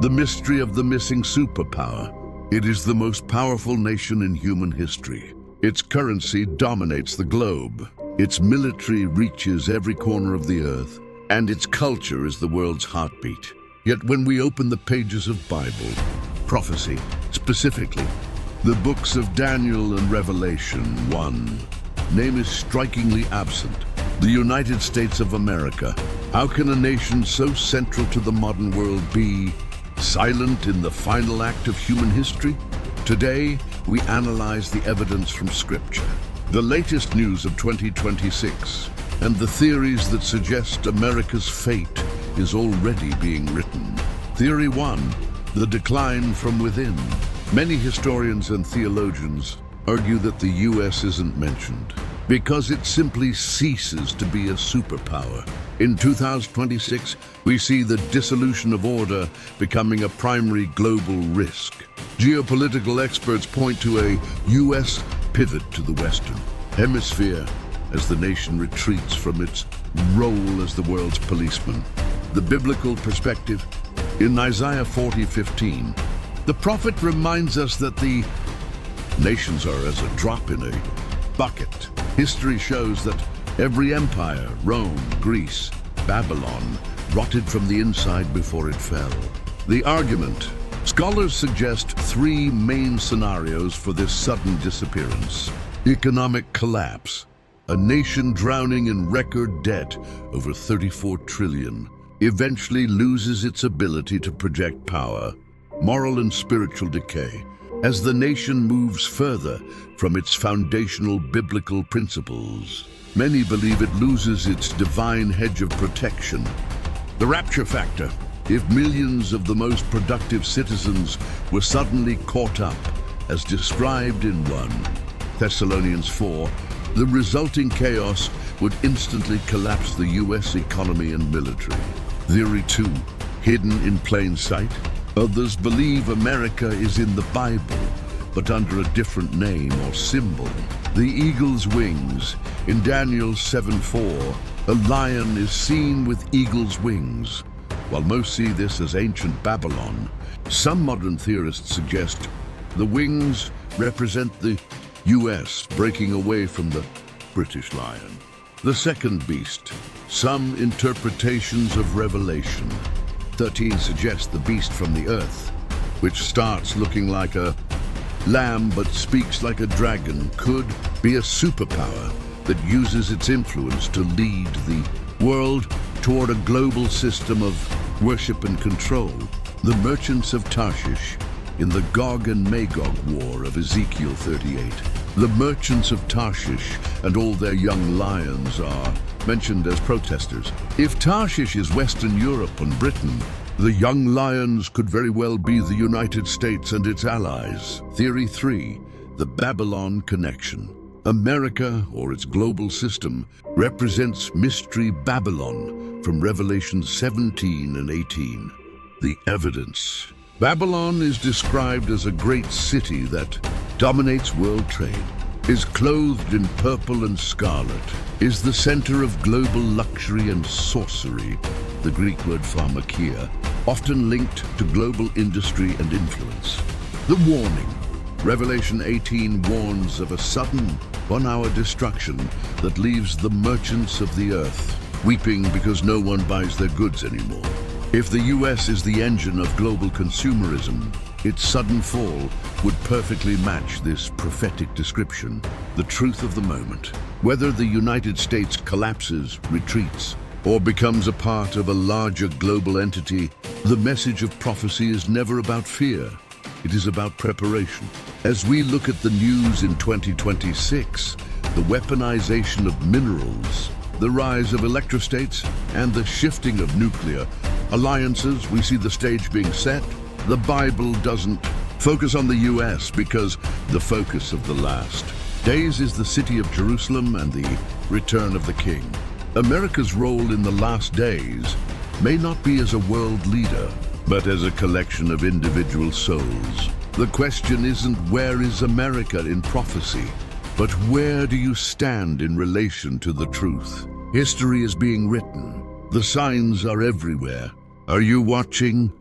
The mystery of the missing superpower. It is the most powerful nation in human history. Its currency dominates the globe. Its military reaches every corner of the earth, and its culture is the world's heartbeat. Yet when we open the pages of Bible, prophecy, specifically, the books of Daniel and Revelation, one name is strikingly absent: the United States of America. How can a nation so central to the modern world be silent in the final act of human history? Today, we analyze the evidence from Scripture, the latest news of 2026, and the theories that suggest America's fate is already being written. Theory 1, the decline from within. Many historians and theologians argue that the U.S. isn't mentioned because it simply ceases to be a superpower. In 2026, we see the dissolution of order becoming a primary global risk. Geopolitical experts point to a U.S. pivot to the Western Hemisphere as the nation retreats from its role as the world's policeman. The biblical perspective. In Isaiah 40:15, the prophet reminds us that the nations are as a drop in a bucket. History shows that every empire, Rome, Greece, Babylon, rotted from the inside before it fell. The argument. Scholars suggest three main scenarios for this sudden disappearance. Economic collapse. A nation drowning in record debt, over 34 trillion, eventually loses its ability to project power. Moral and spiritual decay. As the nation moves further from its foundational biblical principles, many believe it loses its divine hedge of protection. The rapture factor. If millions of the most productive citizens were suddenly caught up, as described in 1 Thessalonians 4, the resulting chaos would instantly collapse the U.S. economy and military. Theory 2, hidden in plain sight. Others believe America is in the Bible, but under a different name or symbol. The eagle's wings. In Daniel 7:4, a lion is seen with eagle's wings. While most see this as ancient Babylon, some modern theorists suggest the wings represent the U.S. breaking away from the British lion. The second beast. Some interpretations of Revelation 13 suggest the beast from the earth, which starts looking like a lamb but speaks like a dragon, could be a superpower that uses its influence to lead the world toward a global system of worship and control. The merchants of Tarshish in the Gog and Magog war of Ezekiel 38. The merchants of Tarshish and all their young lions are mentioned as protesters. If Tarshish is Western Europe and Britain, the young lions could very well be the United States and its allies. Theory 3, the Babylon connection. America, or its global system, represents Mystery Babylon from Revelation 17 and 18. The evidence. Babylon is described as a great city that dominates world trade, is clothed in purple and scarlet, is the center of global luxury and sorcery, the Greek word pharmakia, often linked to global industry and influence. The warning. Revelation 18 warns of a sudden, one-hour destruction that leaves the merchants of the earth weeping because no one buys their goods anymore. If the U.S. is the engine of global consumerism, its sudden fall would perfectly match this prophetic description. The truth of the moment. Whether the United States collapses, retreats, or becomes a part of a larger global entity, the message of prophecy is never about fear. It is about preparation. As we look at the news in 2026, the weaponization of minerals, the rise of electrostates, and the shifting of nuclear alliances, we see the stage being set. The Bible doesn't focus on the U.S. because the focus of the last days is the city of Jerusalem and the return of the King. America's role in the last days may not be as a world leader, but as a collection of individual souls. The question isn't where is America in prophecy, but where do you stand in relation to the truth? History is being written. The signs are everywhere. Are you watching?